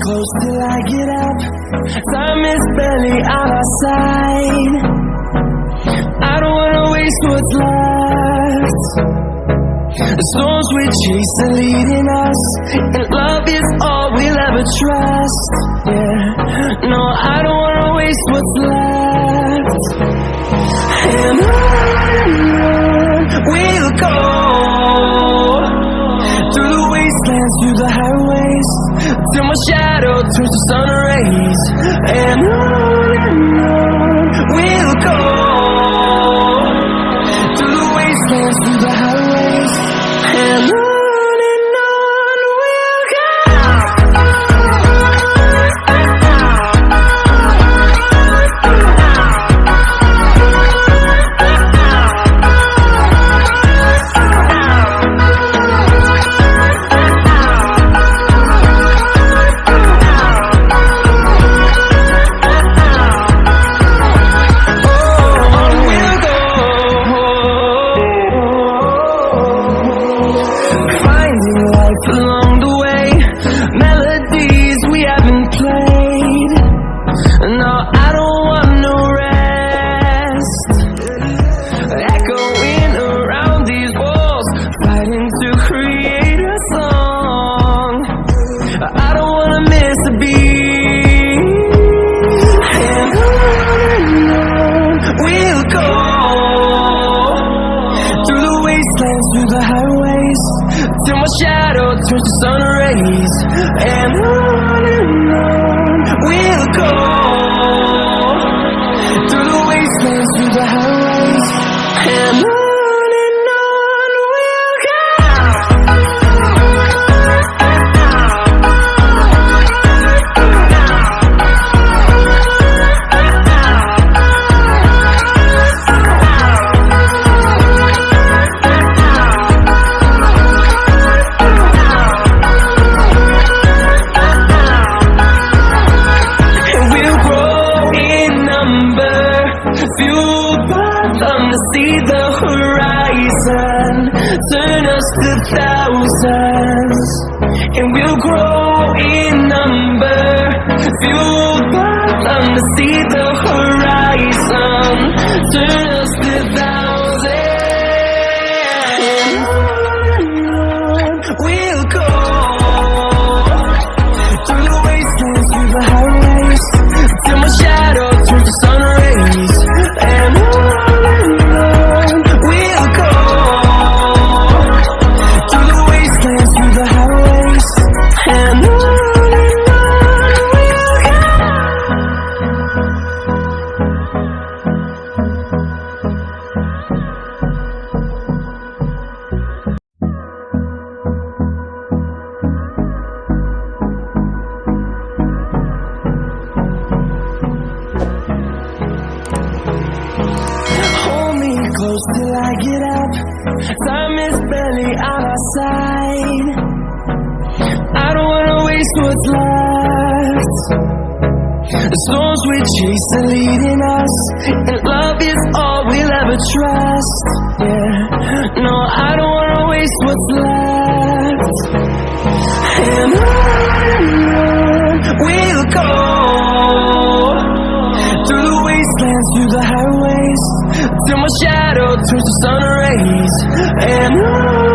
close till I get up. Time is barely on our side. I don't wanna waste what's left. The storms we chase are leading us, and love is all we'll ever trust. Yeah, no, I don't wanna waste what's left. And on we'll go, through the wastelands, through the highways, till my shadow turns to sun rays. And on we'll go, through the wastelands, through the highways, and on we'll go. Along the way, melodies we haven't played. No, I don't want no rest. Echoing around these walls, fighting to create a song. I don't wanna miss a beat. And on we'll go, through the wastelands, through the highways, till my shadow turns to sun rays. And on we'll go, through the wastelands, through the highways, and on we'll go. Fueled by them to see the horizon, turn us to thousands, and we'll grow in number. Fueled by them to see the horizon, turn us to thousands, and on we'll go, through the wastelands, through the highways, till my shadow turns to sun rays. And on we'll go, through the wastelands, through the highways, and on we'll go. Close till I get up. Time is barely on our side. I don't wanna waste what's left. The storms we chase are leading us, and love is all we'll ever trust. Yeah, no, I don't wanna waste what's left. And on we'll go, through the wastelands, through the highways, till my shadow turns to sun rays. And on